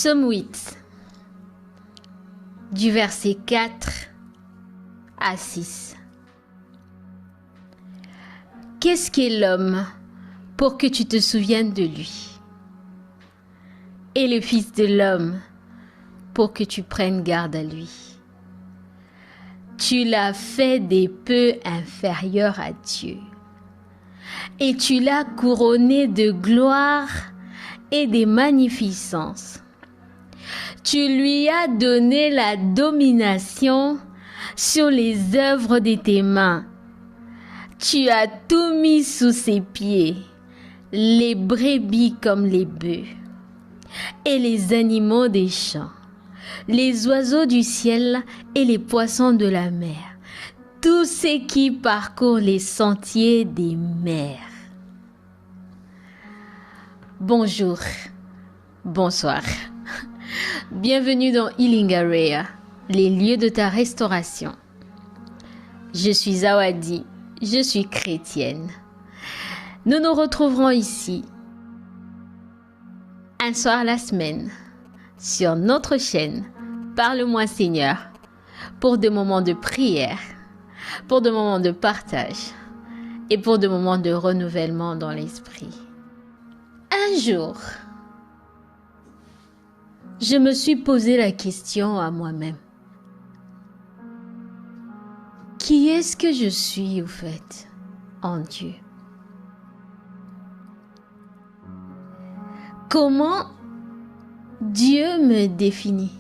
Psaume 8, du verset 4 à 6. Qu'est-ce qu'est l'homme pour que tu te souviennes de lui? Et le Fils de l'homme pour que tu prennes garde à lui. Tu l'as fait des peu inférieur à Dieu, et tu l'as couronné de gloire et de magnificence. Tu lui as donné la domination sur les œuvres de tes mains. Tu as tout mis sous ses pieds, les brebis comme les bœufs, et les animaux des champs, les oiseaux du ciel et les poissons de la mer, tous ceux qui parcourent les sentiers des mers. Bonjour, bonsoir. Bienvenue dans Healing Area, les lieux de ta restauration. Je suis Awadi, je suis chrétienne. Nous nous retrouverons ici un soir la semaine sur notre chaîne Parle-moi Seigneur pour des moments de prière, pour des moments de partage et pour des moments de renouvellement dans l'esprit. Un jour, je me suis posé la question à moi-même. Qui est-ce que je suis au fait en Dieu? Comment Dieu me définit?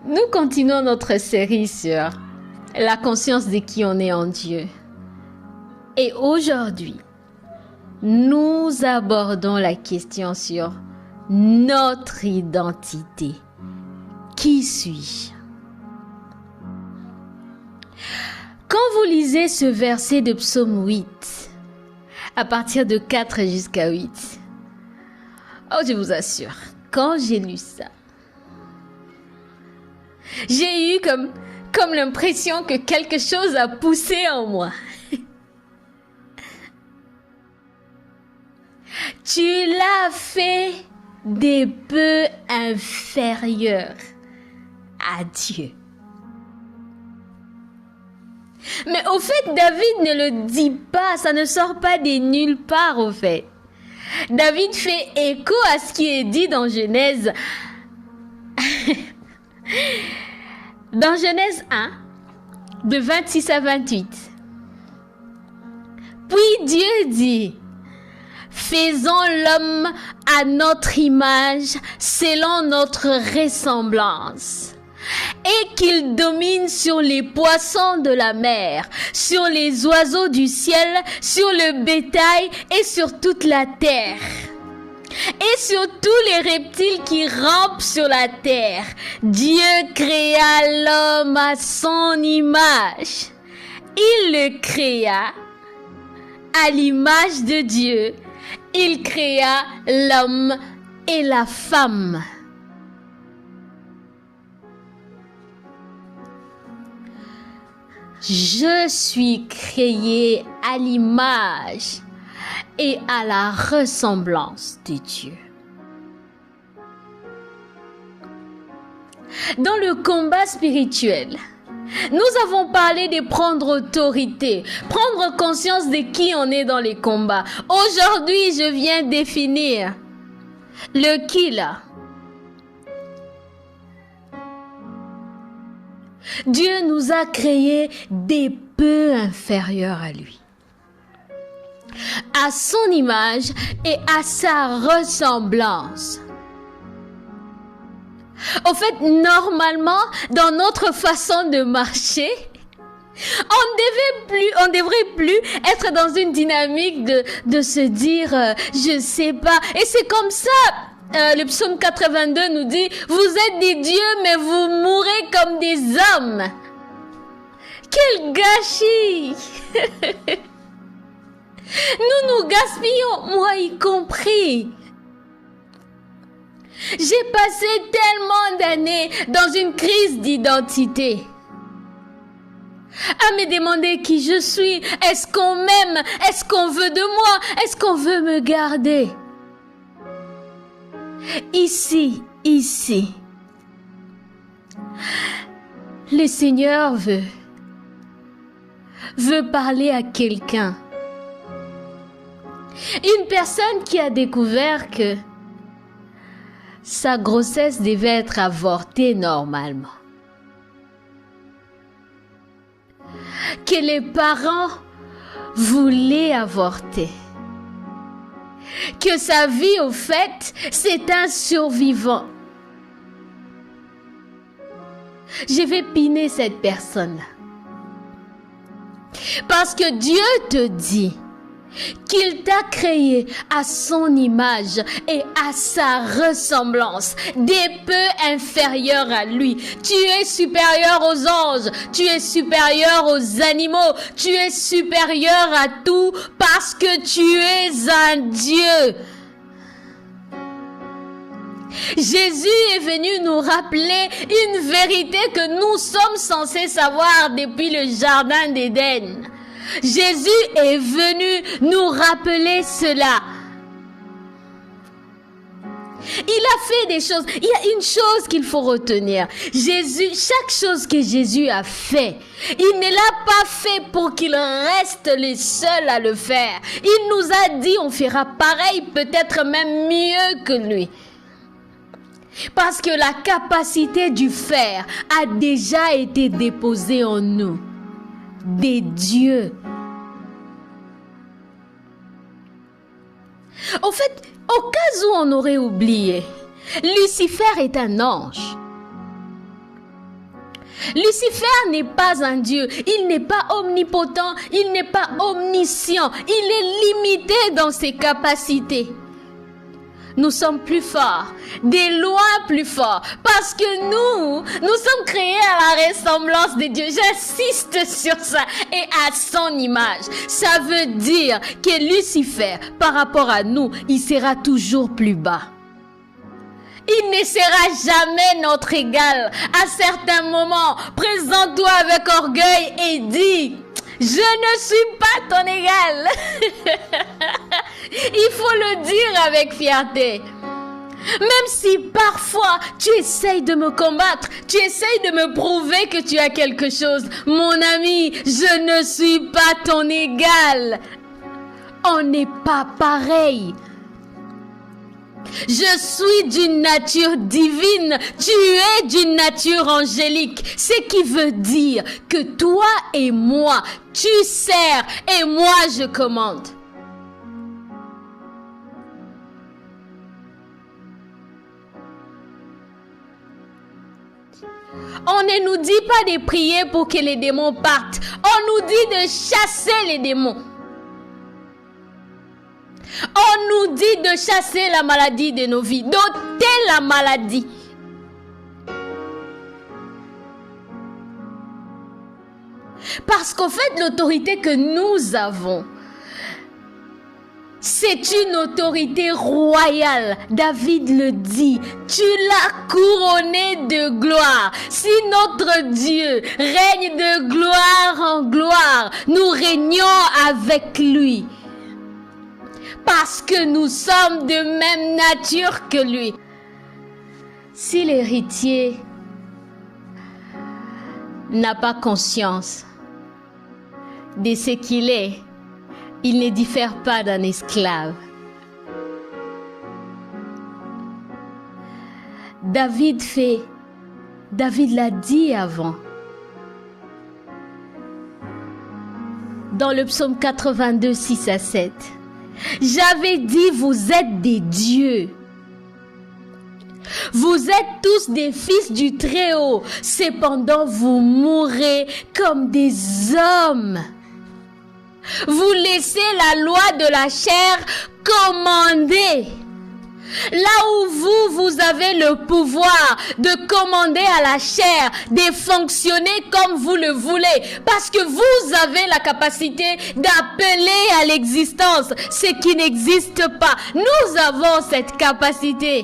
Nous continuons notre série sur la conscience de qui on est en Dieu. Et aujourd'hui, nous abordons la question sur notre identité. Qui suis-je? Quand vous lisez ce verset de Psaume 8, à partir de 4 jusqu'à 8, oh, je vous assure, quand j'ai lu ça, j'ai eu comme l'impression que quelque chose a poussé en moi. Tu l'as fait des peu inférieurs à Dieu. Mais au fait, David ne le dit pas, ça ne sort pas de nulle part au fait. David fait écho à ce qui est dit dans Genèse. Dans Genèse 1, de 26 à 28. Puis Dieu dit: faisons l'homme à notre image, selon notre ressemblance, et qu'il domine sur les poissons de la mer, sur les oiseaux du ciel, sur le bétail et sur toute la terre, et sur tous les reptiles qui rampent sur la terre. Dieu créa l'homme à son image. Il le créa à l'image de Dieu. Il créa l'homme et la femme. Je suis créé à l'image et à la ressemblance de Dieu. Dans le combat spirituel, nous avons parlé de prendre autorité, prendre conscience de qui on est dans les combats. Aujourd'hui, je viens définir le qui là. Dieu nous a créés des peu inférieurs à lui, à son image et à sa ressemblance. Au fait, normalement, dans notre façon de marcher, on devrait plus être dans une dynamique de se dire je sais pas. Et c'est comme ça. Le psaume 82 nous dit: vous êtes des dieux, mais vous mourrez comme des hommes. Quel gâchis! Nous gaspillons, moi y compris. J'ai passé tellement d'années dans une crise d'identité. à me demander qui je suis. Est-ce qu'on m'aime? Est-ce qu'on veut de moi? Est-ce qu'on veut me garder? Ici, le Seigneur veut parler à quelqu'un. Une personne qui a découvert que sa grossesse devait être avortée normalement. Que les parents voulaient avorter. Que sa vie, au fait, c'est un survivant. Je vais piner cette personne-là. Parce que Dieu te dit qu'il t'a créé à son image et à sa ressemblance, des peu inférieurs à lui. Tu es supérieur aux anges, tu es supérieur aux animaux, tu es supérieur à tout parce que tu es un Dieu. Jésus est venu nous rappeler une vérité que nous sommes censés savoir depuis le jardin d'Éden. Jésus est venu nous rappeler cela. Il a fait des choses. Il y a une chose qu'il faut retenir. Jésus, chaque chose que Jésus a fait, il ne l'a pas fait pour qu'il reste le seul à le faire. Il nous a dit on fera pareil, peut-être même mieux que lui. Parce que la capacité du faire a déjà été déposée en nous. Des dieux. Au fait, au cas où on aurait oublié, Lucifer est un ange. Lucifer n'est pas un dieu, il n'est pas omnipotent, il n'est pas omniscient, il est limité dans ses capacités. Nous sommes plus forts, des loin plus forts, parce que nous sommes créés à la ressemblance de Dieu. J'insiste sur ça, et à son image. Ça veut dire que Lucifer, par rapport à nous, il sera toujours plus bas. Il ne sera jamais notre égal. À certains moments, présente-toi avec orgueil et dis: je ne suis pas ton égal. Il faut le dire avec fierté. Même si parfois tu essayes de me combattre, tu essayes de me prouver que tu as quelque chose, mon ami, je ne suis pas ton égal. On n'est pas pareil. Je suis d'une nature divine, tu es d'une nature angélique, ce qui veut dire que toi et moi, tu sers et moi je commande. On ne nous dit pas de prier pour que les démons partent, on nous dit de chasser les démons. On nous dit de chasser la maladie de nos vies, d'ôter la maladie. Parce qu'en fait, l'autorité que nous avons, c'est une autorité royale. David le dit, tu l'as couronné de gloire. Si notre Dieu règne de gloire en gloire, nous régnons avec lui. Parce que nous sommes de même nature que lui. Si l'héritier n'a pas conscience de ce qu'il est, il ne diffère pas d'un esclave. David l'a dit avant. Dans le psaume 82, 6 à 7. J'avais dit, vous êtes des dieux. Vous êtes tous des fils du Très-Haut. Cependant, vous mourrez comme des hommes. Vous laissez la loi de la chair commander. Là où vous avez le pouvoir de commander à la chair, de fonctionner comme vous le voulez, parce que vous avez la capacité d'appeler à l'existence ce qui n'existe pas. Nous avons cette capacité.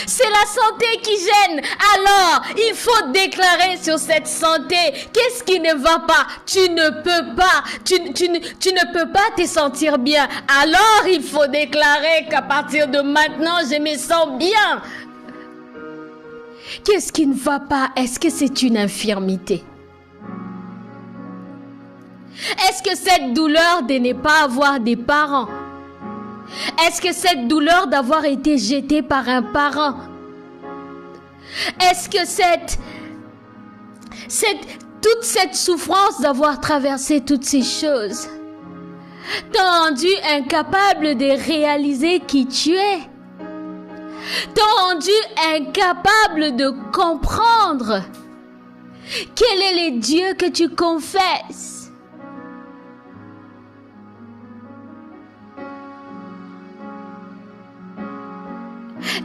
C'est la santé qui gêne. Alors, il faut déclarer sur cette santé. Qu'est-ce qui ne va pas? Tu ne peux pas. Tu ne peux pas te sentir bien. Alors, il faut déclarer qu'à partir de maintenant, je me sens bien. Qu'est-ce qui ne va pas? Est-ce que c'est une infirmité? Est-ce que cette douleur de ne pas avoir des parents? Est-ce que cette douleur d'avoir été jeté par un parent? Est-ce que toute cette souffrance d'avoir traversé toutes ces choses t'a rendu incapable de réaliser qui tu es? T'a rendu incapable de comprendre quel est le Dieu que tu confesses?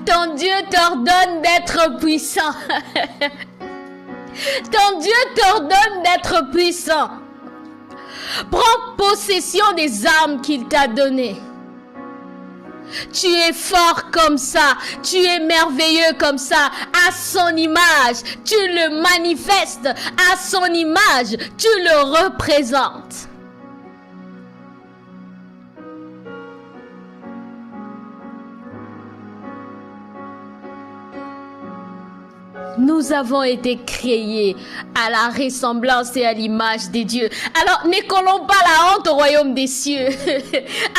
Ton Dieu t'ordonne d'être puissant. Ton Dieu t'ordonne d'être puissant. Prends possession des armes qu'il t'a données. Tu es fort comme ça. Tu es merveilleux comme ça. À son image, tu le manifestes. À son image, tu le représentes. Nous avons été créés à la ressemblance et à l'image de Dieu. Alors, ne collons pas la honte au royaume des cieux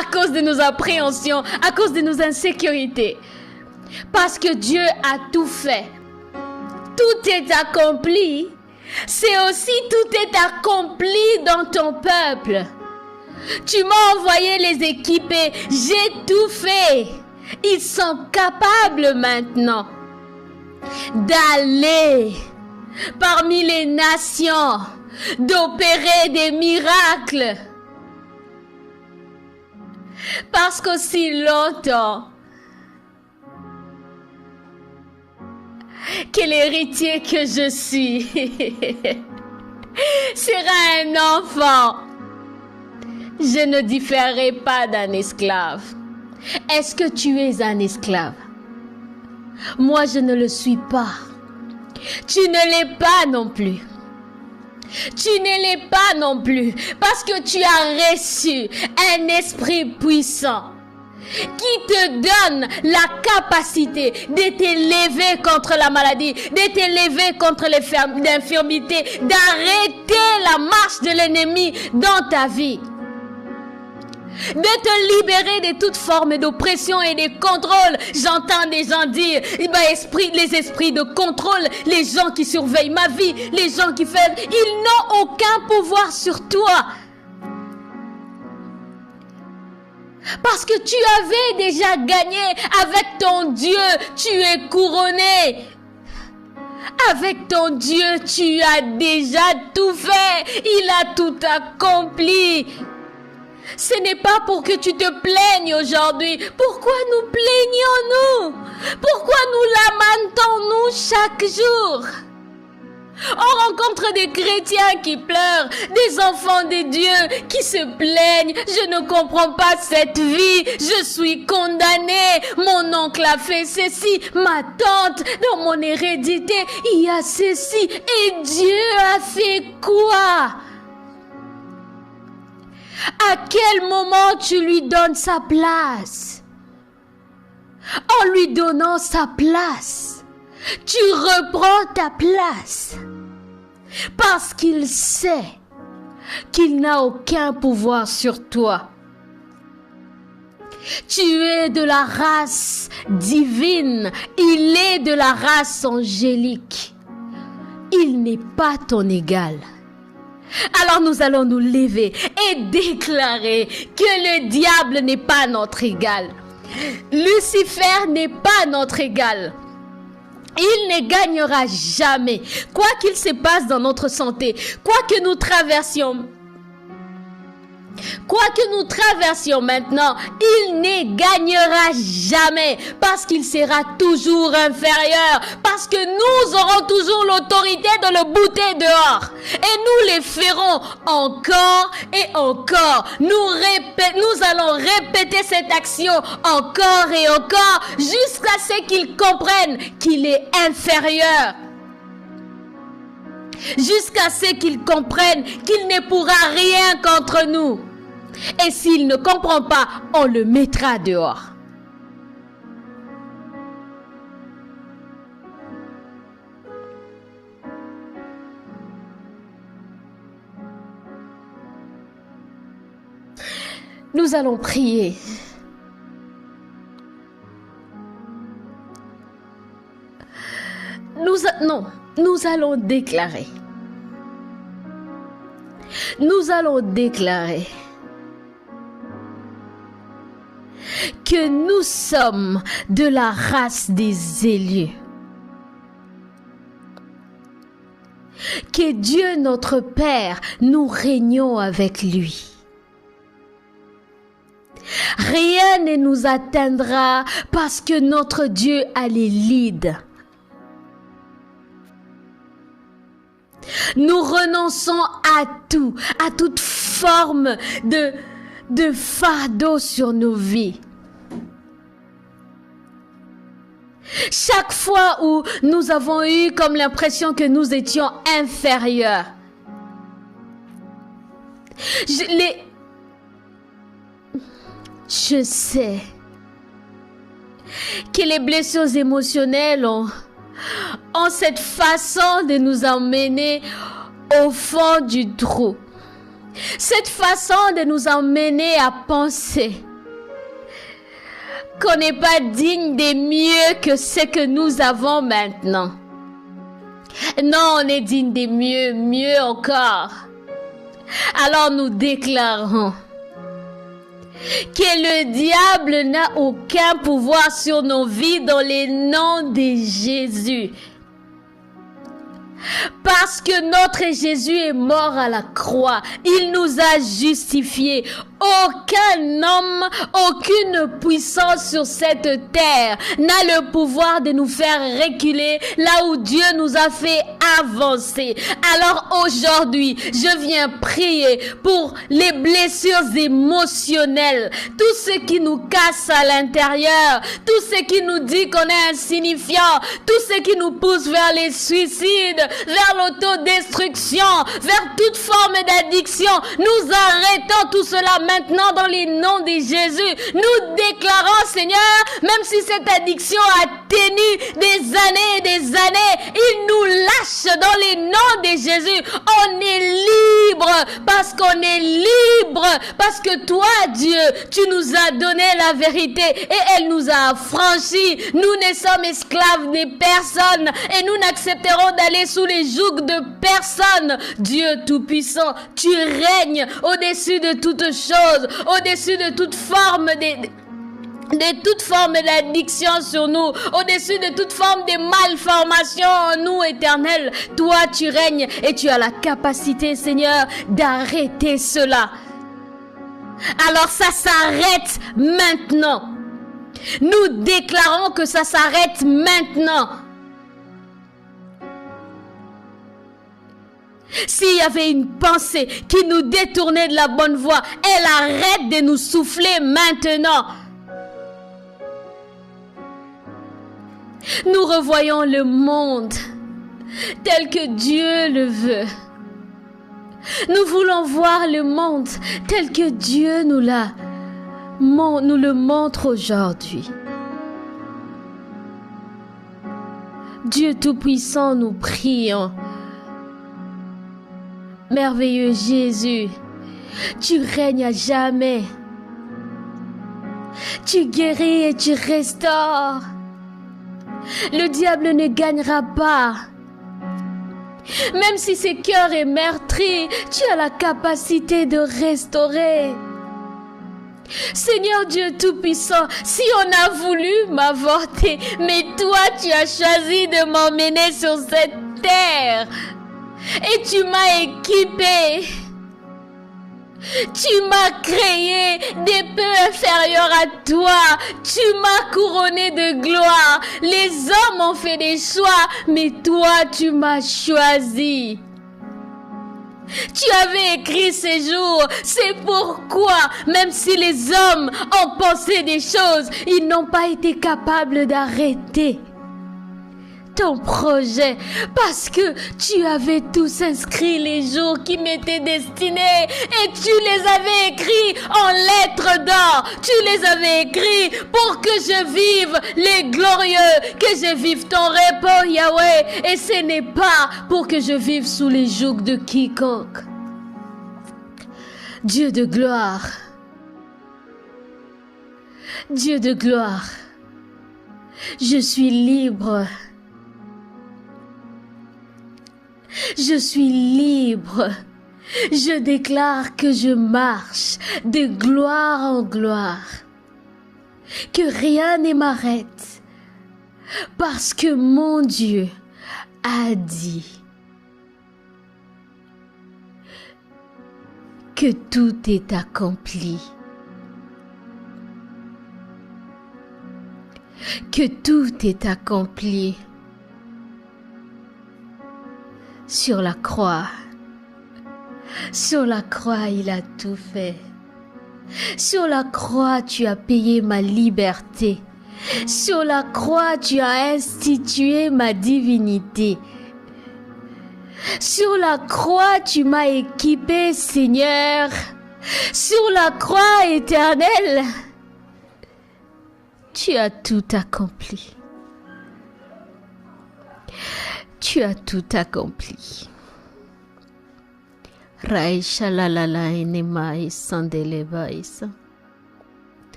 à cause de nos appréhensions, à cause de nos insécurités. Parce que Dieu a tout fait. Tout est accompli. C'est aussi tout est accompli dans ton peuple. Tu m'as envoyé les équiper. J'ai tout fait. Ils sont capables maintenant d'aller parmi les nations, d'opérer des miracles. Parce qu'aussi longtemps que l'héritier que je suis sera un enfant, je ne différerai pas d'un esclave. Est-ce que tu es un esclave? Moi, je ne le suis pas. Tu ne l'es pas non plus. Tu ne l'es pas non plus. Parce que tu as reçu un esprit puissant qui te donne la capacité de t'élever contre la maladie, de t'élever contre l'infirmité, d'arrêter la marche de l'ennemi dans ta vie. De te libérer de toute forme d'oppression et de contrôle. J'entends des gens dire, les esprits de contrôle, les gens qui surveillent ma vie, les gens qui font, ils n'ont aucun pouvoir sur toi. Parce que tu avais déjà gagné avec ton Dieu, tu es couronné. Avec ton Dieu, tu as déjà tout fait. Il a tout accompli. Ce n'est pas pour que tu te plaignes aujourd'hui. Pourquoi nous plaignons-nous? Pourquoi nous lamentons-nous chaque jour? On rencontre des chrétiens qui pleurent, des enfants de Dieu qui se plaignent. Je ne comprends pas cette vie. Je suis condamné. Mon oncle a fait ceci. Ma tante, dans mon hérédité, il y a ceci. Et Dieu a fait quoi? À quel moment tu lui donnes sa place? En lui donnant sa place, tu reprends ta place. Parce qu'il sait qu'il n'a aucun pouvoir sur toi. Tu es de la race divine. Il est de la race angélique. Il n'est pas ton égal. Alors nous allons nous lever et déclarer que le diable n'est pas notre égal. Lucifer n'est pas notre égal. Il ne gagnera jamais. Quoi qu'il se passe dans notre santé, quoi que nous traversions, Quoi que nous traversions maintenant, il ne gagnera jamais parce qu'il sera toujours inférieur, parce que nous aurons toujours l'autorité de le bouter dehors. Et nous les ferons encore et encore. Nous allons répéter cette action encore et encore jusqu'à ce qu'ils comprennent qu'il est inférieur. Jusqu'à ce qu'ils comprennent qu'il ne pourra rien contre nous. Et s'il ne comprend pas, on le mettra dehors. Nous allons prier. Nous allons déclarer. Nous allons déclarer que nous sommes de la race des élus. Que Dieu notre Père, nous régnons avec lui. Rien ne nous atteindra parce que notre Dieu a les leads. Nous renonçons à tout, à toute forme de fardeau sur nos vies. Chaque fois où nous avons eu comme l'impression que nous étions inférieurs, je sais que les blessures émotionnelles ont cette façon de nous emmener au fond du trou. Cette façon de nous emmener à penser qu'on n'est pas digne de mieux que ce que nous avons maintenant. Non, on est digne de mieux, mieux encore. Alors nous déclarons que le diable n'a aucun pouvoir sur nos vies dans le nom de Jésus. Parce que notre Jésus est mort à la croix, il nous a justifiés. Aucun homme, aucune puissance sur cette terre n'a le pouvoir de nous faire reculer là où Dieu nous a fait avancer. Alors aujourd'hui, je viens prier pour les blessures émotionnelles, tout ce qui nous casse à l'intérieur, tout ce qui nous dit qu'on est insignifiant, tout ce qui nous pousse vers les suicides, vers l'autodestruction, vers toute forme d'addiction. Nous arrêtons tout cela maintenant dans les noms de Jésus. Nous déclarons, Seigneur, même si cette addiction a tenu des années et des années, il nous lâche dans les noms de Jésus. On est libre parce qu'on est libre, parce que toi, Dieu, tu nous as donné la vérité et elle nous a affranchis. Nous ne sommes esclaves de personne et nous n'accepterons d'aller sous les jougs de personne. Dieu Tout-Puissant, tu règnes au-dessus de toutes choses, au-dessus de toute forme de toute forme d'addiction sur nous, au-dessus de toute forme de malformation en nous, Éternel. Toi, tu règnes et tu as la capacité, Seigneur, d'arrêter cela. Alors ça s'arrête maintenant. Nous déclarons que ça s'arrête maintenant. S'il y avait une pensée qui nous détournait de la bonne voie, elle arrête de nous souffler maintenant. Nous revoyons le monde tel que Dieu le veut. Nous voulons voir le monde tel que Dieu nous le montre aujourd'hui. Dieu Tout-Puissant, nous prions. Merveilleux Jésus, tu règnes à jamais. Tu guéris et tu restaures. Le diable ne gagnera pas. Même si ce cœur est meurtri, tu as la capacité de restaurer. Seigneur Dieu Tout-Puissant, si on a voulu m'avorter, mais toi tu as choisi de m'emmener sur cette terre et tu m'as équipé. Tu m'as créé des peu inférieurs à toi. Tu m'as couronné de gloire. Les hommes ont fait des choix, mais toi, tu m'as choisi. Tu avais écrit ces jours. C'est pourquoi, même si les hommes ont pensé des choses, ils n'ont pas été capables d'arrêter ton projet, parce que tu avais tous inscrit les jours qui m'étaient destinés et tu les avais écrits en lettres d'or. Tu les avais écrits pour que je vive les glorieux, que je vive ton repos, Yahweh, et ce n'est pas pour que je vive sous les jougs de quiconque. Dieu de gloire, Dieu de gloire, je suis libre. Je suis libre. Je déclare que je marche de gloire en gloire. Que rien ne m'arrête. Parce que mon Dieu a dit que tout est accompli. Que tout est accompli. Sur la croix, il a tout fait. Sur la croix, tu as payé ma liberté. Sur la croix, tu as institué ma divinité. Sur la croix, tu m'as équipé, Seigneur. Sur la croix éternelle, tu as tout accompli. Tu as tout accompli. Raïcha la la la enema et sandeleva isa.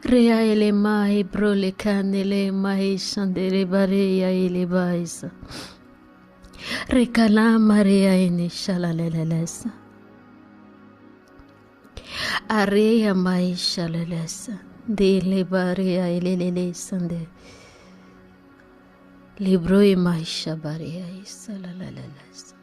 Rea elema e brole canele ma e sandeleva rea eleva isa. Recala marea ene shalalelesa. Area mai shalalesa. De leva rea elele sande. Libro e maisha barea isa la la la la.